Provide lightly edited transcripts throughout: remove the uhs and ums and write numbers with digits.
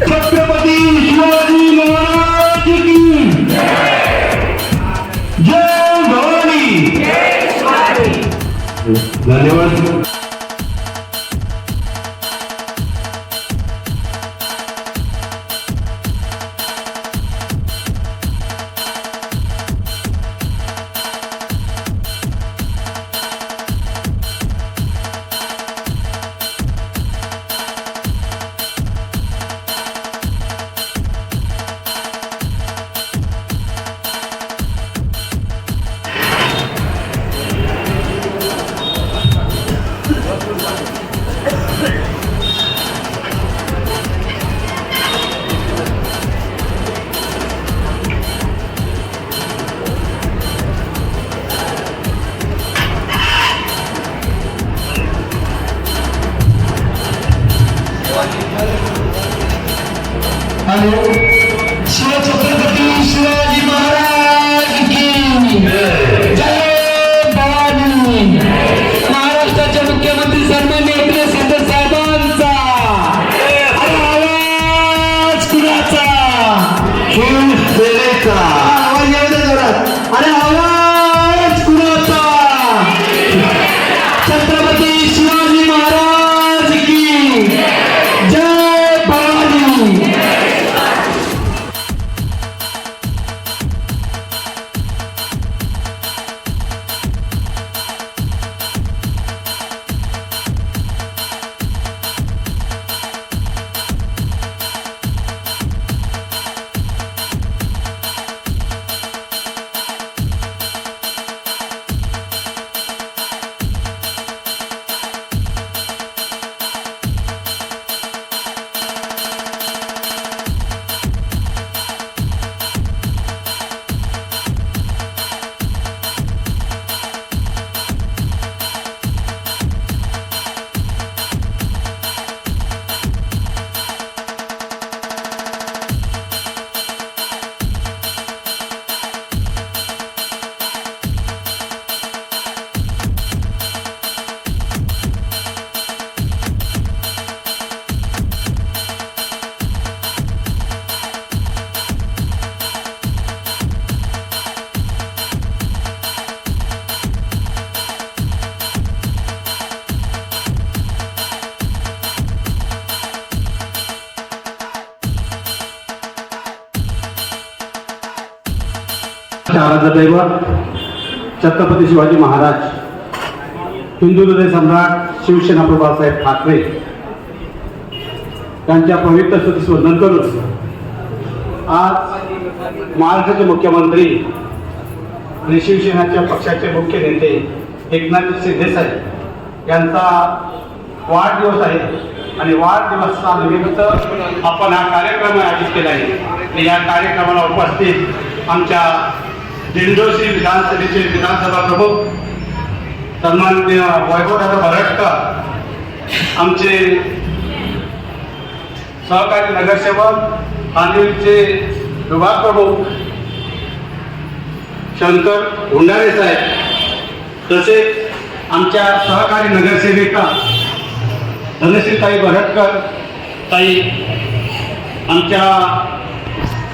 छत्रपती शिवाजी महाराज की जय भवानी। धन्यवाद। हेलो, छत्रपती शिवाजी महाराज की जय भवानी। महाराष्ट्राचे मुख्यमंत्री सन्माननीय एकनाथ शिंदे साहेबांचा आवाज कुणाचा? शिवसेनेचा आवाज येऊ दे जोरात। अरे आवाज कुणाचा? छत्रपती शिवाजी महाराज की जय भवानी। आराध्य दैवत छत्रपती शिवाजी महाराज, हिंदू हृदय सम्राट शिवसेना बाळासाहेब ठाकरे यांच्या पवित्र स्तुतीस वंदन करून आज महाराष्ट्राचे मुख्यमंत्री आणि शिवसेनेच्या पक्षाचे मुख्य नेते एकनाथ शिंदे साहेब यांचा वाढदिवस आहे आणि वाढदिवसानिमित्त आपण हा कार्यक्रम आयोजित केला आहे। या कार्यक्रमाला उपस्थित आमच्या दिंडोशी विधानसभेचे विधानसभा प्रमुख सन्माननीय वैभवदादा भरटकर, आमचे सहकारी नगरसेवक कांदिवलीचे विभाग प्रमुख शंकर हुंडारे साहेब, तसेच आमच्या सहकारी नगरसेविका धनश्रीताई भरटकर ताई, आमच्या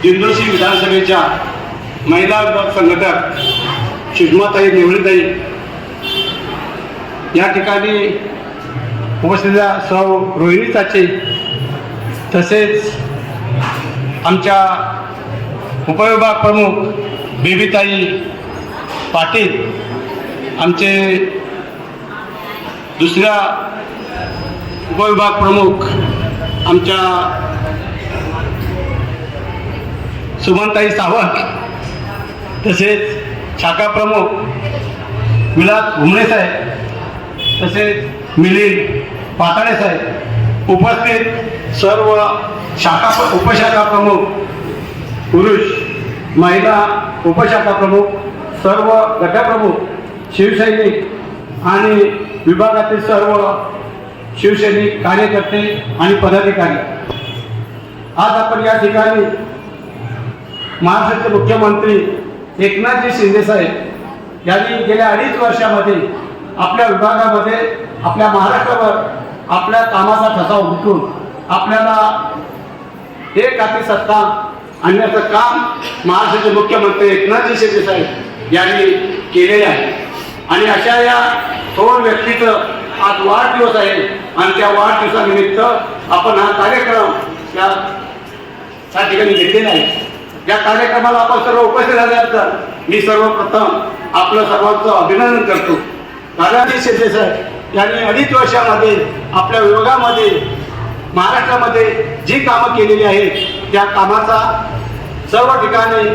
दिंडोशी विधानसभेच्या महिला विभाग संघटक सुषमाताई नेवळेताई, या ठिकाणी उपस्थित सौ रोहिणी चाचे, तसेच आमच्या उपविभाग प्रमुख बेबीताई पाटील, आमचे दुसऱ्या उपविभाग प्रमुख आमच्या सुमनताई सावंत, तसेच शाखा प्रमुख विलास घुमणे साहेब, तसेच मिलिंद पाताळे साहेब, उपस्थित सर्व उपशाखा प्रमुख पुरुष, महिला उपशाखा प्रमुख, सर्व गटप्रमुख, शिवसैनिक आणि विभागातील सर्व शिवसैनिक कार्यकर्ते आणि पदाधिकारी, आज आपण या ठिकाणी महाराष्ट्राचे मुख्यमंत्री एकनाथजी शिंदे साहेब यांनी गेल्या 2.5 वर्षामध्ये आपल्या विभागामध्ये आपल्या महाराष्ट्रावर आपल्या कामाचा ठसा उमटून आपल्याला एक हाती सत्ता आणण्याचं काम महाराष्ट्राचे मुख्यमंत्री एकनाथजी शिंदे साहेब यांनी केलेले आहे. आणि अशा या थोर व्यक्तीचं आज वाढदिवस आहे आणि त्या वाढदिवसानिमित्त आपण हा कार्यक्रम त्या ठिकाणी घेतलेला आहे. या कार्यक्रमाला आपण सर्व उपस्थित झाल्यानंतर मी सर्वप्रथम आपलं सर्वांचं अभिनंदन करतो. दादाजी शिंदे साहेब यांनी 2.5 वर्षामध्ये आपल्या विभागामध्ये महाराष्ट्रामध्ये जी कामं केलेली आहेत त्या कामाचा सर्व ठिकाणी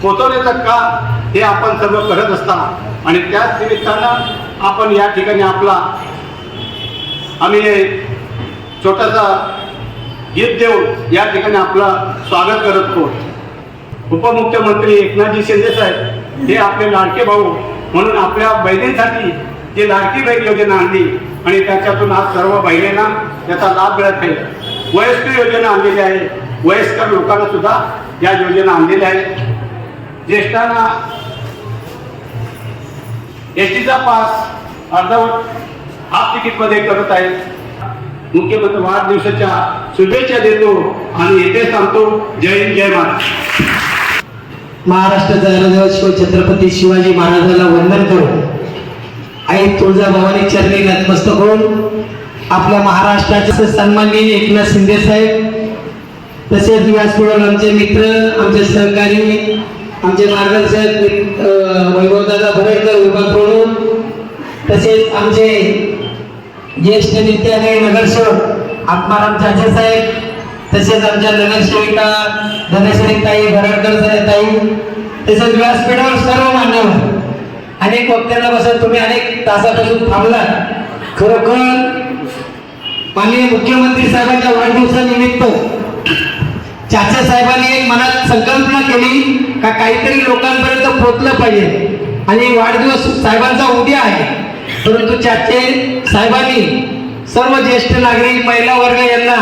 पोचवण्याचं काम हे आपण सर्व करत असतात आणि त्याच निमित्तानं आपण या ठिकाणी आम्ही छोटासा गीत देऊन या ठिकाणी आपलं स्वागत करत आहोत. उपमुख्यमंत्री एकनाथजी शिंदे साहेब हे आपले लाडके भाऊ म्हणून आपल्या बहिणींसाठी जी लाडकी बहीण योजना आणली आणि त्याच्यातून आज सर्व बहिणींना त्याचा लाभ मिळत आहे. वयस्कर योजना आणलेली आहे, वयस्कर लोकांना सुद्धा या योजना आणलेल्या आहेत. ज्येष्ठांना एसटीचा पास अर्धवट हाफ तिकीटमध्ये करत आहेत. मुख्यमंत्री वाढदिवसाच्या शुभेच्छा देतो आणि येथे सांगतो जय हिंद जय महाराष्ट्र. महाराष्ट्राचा हृदय छत्रपती शिवाजी महाराजांना वंदन करून आई तुळजाभवानी चरणी नतमस्तक होऊन आपल्या महाराष्ट्राचे सन्माननीय एकनाथ शिंदे साहेब तसेच व्यासपीठावर आमचे मित्र, आमचे सहकारी, आमचे मार्गदर्शक वैभवदादा भरडकर विभाग प्रमुख, तसेच आमचे ज्येष्ठ नेते आणि नगरसेवक आत्माराम चाचे साहेब, तसेच आमच्या नगरसेविका धनश्रीताई भरडकर ताई, तसेच व्यासपीठावर सर्व मान्यवर, अनेक वक्त्यांना बसत तुम्ही अनेक तासापासून थांबला. खरोखर माननीय मुख्यमंत्री साहेबांच्या वाढदिवसानिमित्त चाचा साहेबांनी एक मनात संकल्पना केली का काहीतरी लोकांपर्यंत पोहोचलं पाहिजे आणि वाढदिवस साहेबांचा उद्या आहे, परंतु चाचे साहेबांनी सर्व ज्येष्ठ नागरिक, महिला वर्ग यांना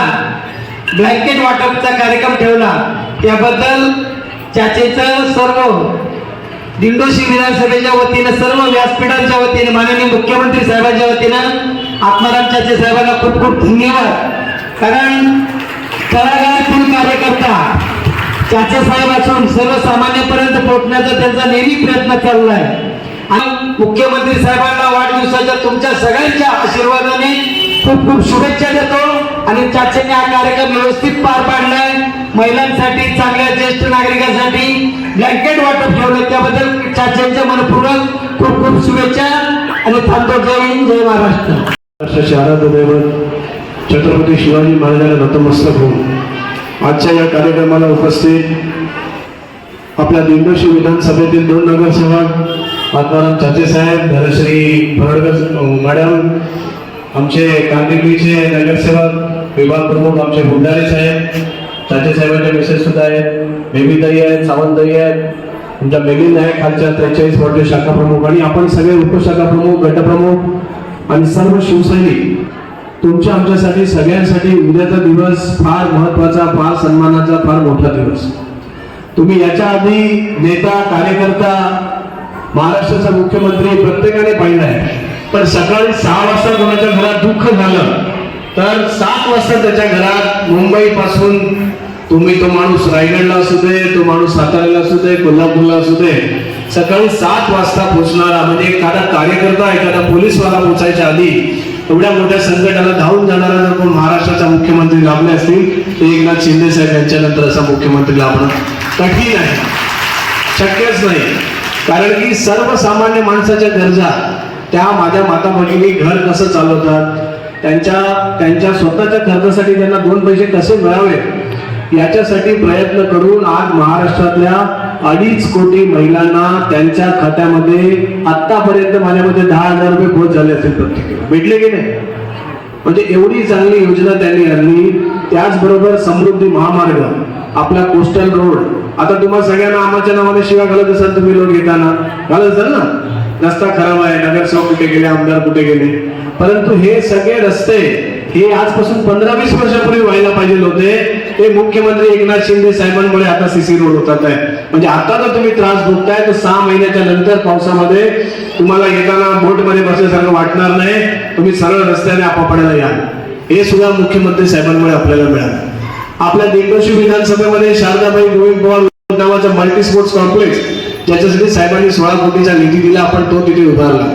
ब्लँकेट वाटपचा कार्यक्रम ठेवला. त्याबद्दल चाचेचं सर्व दिंडोशी विधानसभेच्या वतीनं, सर्व व्यासपीठांच्या वतीनं, माननीय मुख्यमंत्री साहेबांच्या वतीनं आत्माराम चाचे साहेबांना खूप खूप धन्यवाद. कारण तळागाळातील कार्यकर्ता चाचे साहेब असून सर्वसामान्यांपर्यंत पोहोचण्याचा त्यांचा नेहमी प्रयत्न चालला आहे. आणि मुख्यमंत्री साहेबांना वाढदिवसाच्या तुमच्या सगळ्यांच्या आशीर्वादाने खूप खूप शुभेच्छा देतो. आणि चाचेने हा कार्यक्रम व्यवस्थित पार पाडलाय. महिलांसाठी, चांगल्या ज्येष्ठ नागरिकांसाठी ब्लँकेट वाटप ठेवलं, त्याबद्दल चाचेंच्या मनपूर्वक खूप खूप शुभेच्छा आणि थांबतो. जय हिंद जय महाराष्ट्र. महाराष्ट्राचे आराध्य दैवत छत्रपती शिवाजी महाराजांना नतमस्तक होऊन आजच्या या कार्यक्रमाला उपस्थित आपल्या दिंडोशी विधानसभेतील 2 नगरसेवक आत्माराम चाचे साहेब, धनश्री भरडकर मॅडम, आमचे कांदिवलीचे नगरसेवक विभाग प्रमुख आमचे भुंडारे साहेब, चाचे साहेबांच्या मिसेस सुद्धा आहेत, बेबीताई आहेत, सावंतताई आहेत, तुमच्या मेलिंद आहे खालच्या 43 वॉर्ड शाखा प्रमुख आणि आपण सगळे उपशाखा प्रमुख, गटप्रमुख आणि सर्व शिवसैनिक. तुमच्या आमच्यासाठी सगळ्यांसाठी उद्याचा दिवस फार महत्वाचा, फार सन्मानाचा, फार मोठा दिवस. तुम्ही याच्या आधी नेता, कार्यकर्ता, महाराष्ट्राचा मुख्यमंत्री प्रत्येकाने पाहिला आहे. पण सकाळी 6 वाजता कोणाच्या घरात दुःख झालं तर 7 वाजता त्याच्या घरात मुंबई पासून तुम्ही तो माणूस रायगडला असू दे, तो माणूस साताऱ्याला असू दे, कोल्हापूरला असू दे, सकाळी 7 वाजता पोहोचणारा म्हणजे एखादा कार्यकर्ता, एखादा पोलीसवाला पोहोचायच्या आधी एवढ्या मोठ्या संकटाला धावून जाणारा जर कोण महाराष्ट्राचा मुख्यमंत्री लाभले असतील तर एकनाथ शिंदे साहेब यांच्यानंतर असा मुख्यमंत्री लाभणं कठीण आहे, शक्यच नाही. कारण की सर्वसामान्य माणसाच्या गरजा, त्या माझ्या माता भगिनी घर कसं चालवतात, त्यांच्या स्वतःच्या खर्चासाठी त्यांना 2 पैसे कसे मिळावे याच्यासाठी प्रयत्न करून आज महाराष्ट्रातल्या 2.5 कोटी महिलांना त्यांच्या खात्यामध्ये आतापर्यंत माझ्यामध्ये 10,000 रुपये पोहोच झाले असतील प्रत्येकाला, भेटले की नाही. म्हणजे एवढी चांगली योजना त्यांनी आणली. त्याचबरोबर समृद्धी महामार्ग, आपला कोस्टल रोड, आता तुम्हाला सगळ्यांना आम्हाच्या नावाने शिवा घालत असाल तुम्ही लोक घेताना, घालत असाल ना, रस्ता खराब आहे, नगरसेवक कुठे गेले, आमदार कुठे गेले, परंतु हे सगळे रस्ते हे आजपासून 15-20 वर्षापूर्वी व्हायला पाहिजे होते. ते मुख्यमंत्री एकनाथ शिंदे साहेबांमुळे आता सीसी रोड होतात आहे. म्हणजे आता जर तुम्ही त्रास भोगताय तर 6 महिन्याच्या नंतर पावसामध्ये तुम्हाला येताना बोटमध्ये बसल्यासारखं वाटणार नाही, तुम्ही सरळ रस्त्याने आपापड्याला याल. हे सुद्धा मुख्यमंत्री साहेबांमुळे आपल्याला मिळालं. आपल्या दिग्दर्शी विधानसभेमध्ये शारदाबाई गोविंद पवार नावाचा मल्टी स्पोर्ट्स कॉम्प्लेक्स ज्याच्यासाठी साहेबांनी 16 कोटीचा निधी दिला, आपण तो तिथे उभारला.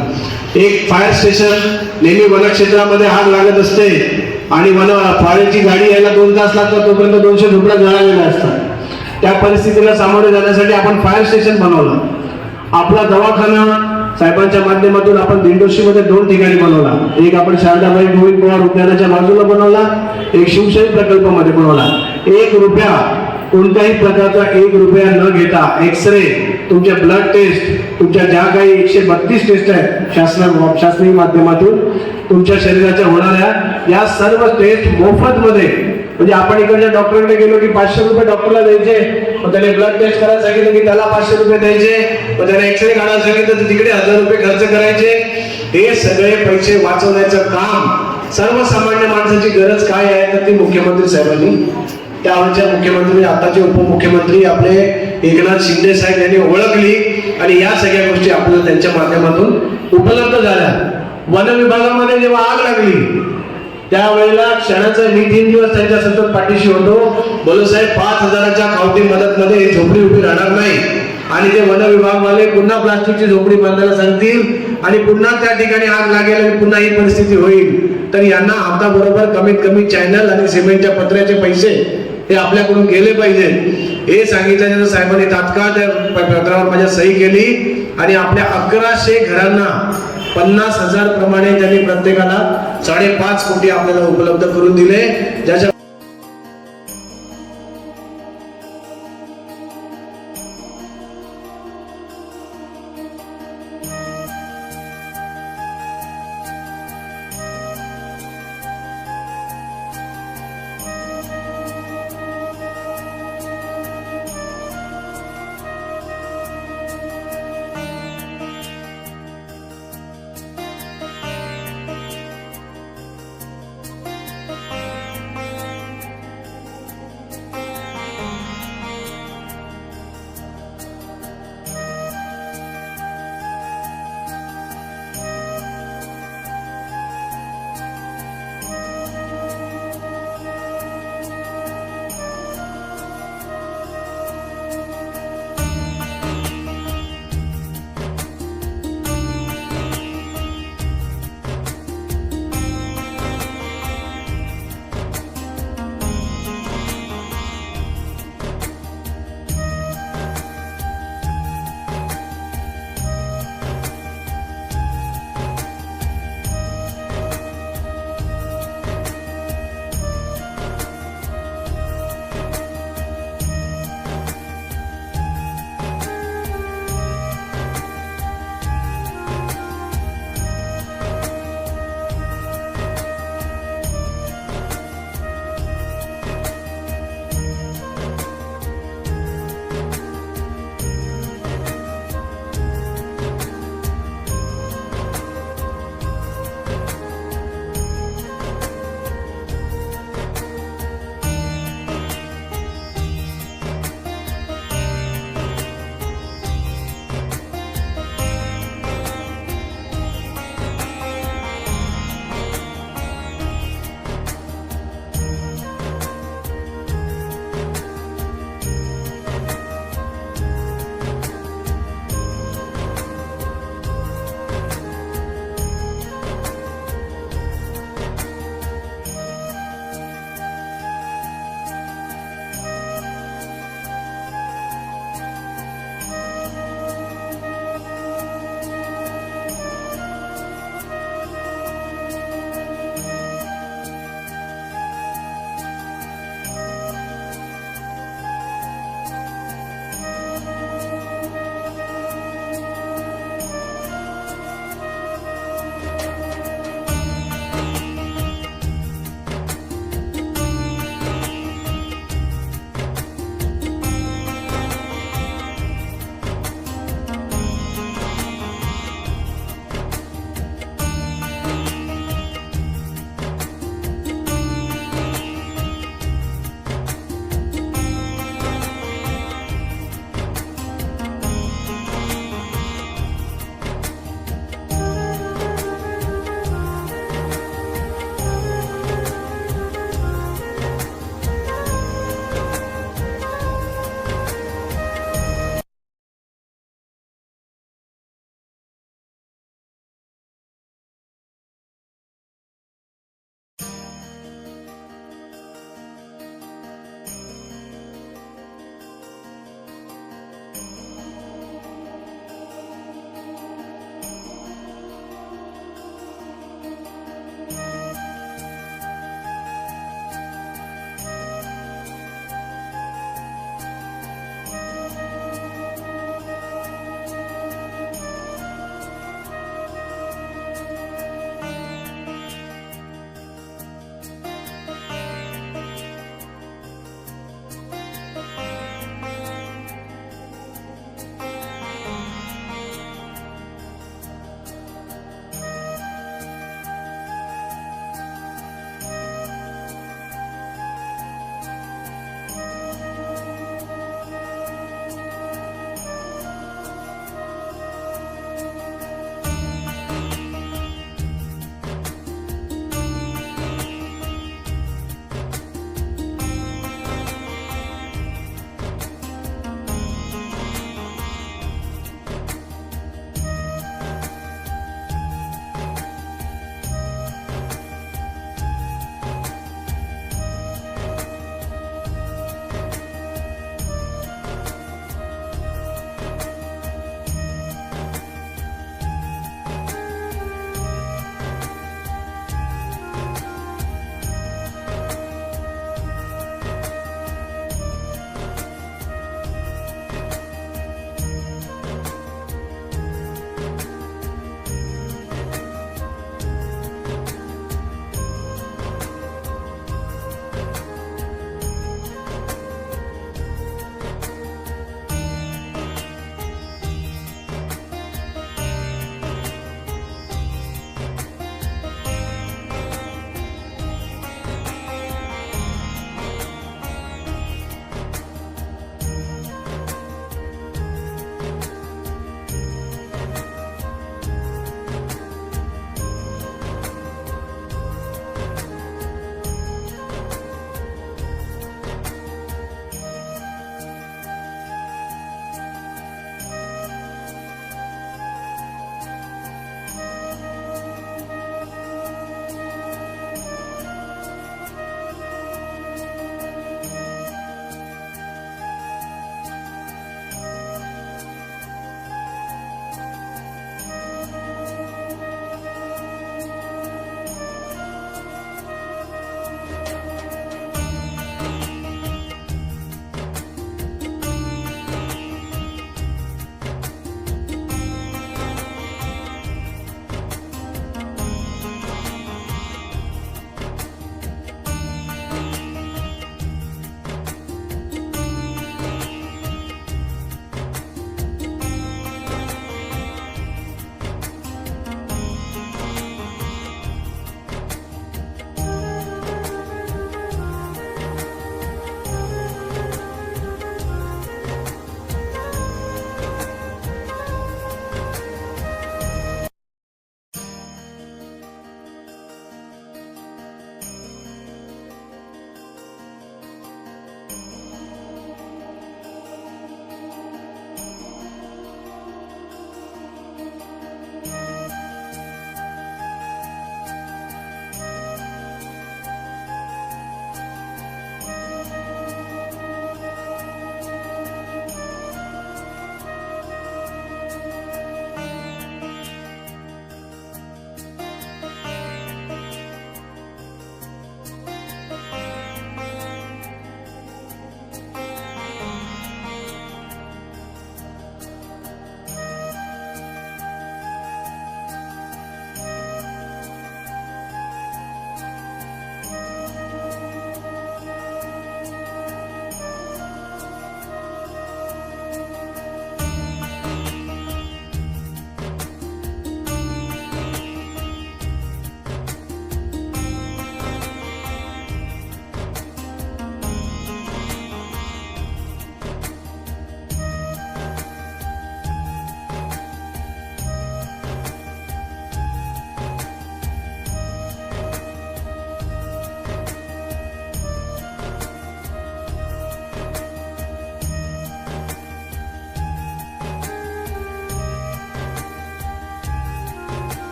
एक फायर स्टेशन, नेहमी वनक्षेत्रामध्ये आग लागत असते आणि फायरची गाडी यायला 2 तास लागतात, तोपर्यंत 200 झोपड्या जळालेल्या असतात. त्या परिस्थितीला सामोरे जाण्यासाठी आपण फायर स्टेशन बनवलं. आपला दवाखाना साहेबांच्या माध्यमातून आपण दिंडोशीमध्ये 2 ठिकाणी बनवला. एक आपण शारदाबाई गोविंद पवार उद्यानाच्या बाजूला बनवला, एक शिवशाही प्रकल्पामध्ये बनवला. 1 रुपया कोणत्याही प्रकारचा 1 रुपया न घेता एक्सरे, तुमच्या ब्लड टेस्ट, तुमच्या ज्या काही 132 टेस्ट आहेत शासनाच्या माध्यमातून तुमच्या शरीराच्या होणाऱ्या या सर्व टेस्ट मोफत मध्ये. म्हणजे आपण इकडच्या डॉक्टरकडे गेलो की 500 रुपये डॉक्टरला द्यायचे, मग त्याने ब्लड टेस्ट करायला सांगितलं की त्याला 500 रुपये द्यायचे, मग त्याने एक्सरे काढायला सांगितलं तर तिकडे 1000 रुपये खर्च करायचे. हे सगळे पैसे वाचवण्याचं काम, सर्वसामान्य माणसाची गरज काय आहे तर ती मुख्यमंत्री साहेबांनी, त्यावेळेच्या मुख्यमंत्री आताचे उपमुख्यमंत्री आपले एकनाथ शिंदे साहेब यांनी ओळखली आणि या सगळ्या गोष्टी आपल्याला त्यांच्या माध्यमातून उपलब्ध झाल्या. वन विभागामध्ये जेव्हा आग लागली त्यावेळेला क्षणाचं मी 3 दिवस त्यांच्या सतत पाठीशी होतो. बोलो साहेब 5000च्या खावटी मदत मध्ये झोपडी उभी राहणार नाही आणि ते वन विभागवाले पुन्हा प्लास्टिकची झोपडी बांधायला सांगतील आणि पुन्हा त्या ठिकाणी आग लागेल आणि पुन्हा ही परिस्थिती होईल, तर यांना आता बरोबर कमीत कमी चॅनल आणि सिमेंटच्या पत्र्याचे पैसे हे आपल्याकडून गेले पाहिजे हे सांगितल्यानंतर साहेबांनी तात्काळ त्या पत्रावर माझ्या सही केली आणि आपल्या 1100 घरांना 50,000 प्रमाणे त्यांनी प्रत्येकाला 5.5 कोटी आपल्याला उपलब्ध करून दिले, ज्याच्या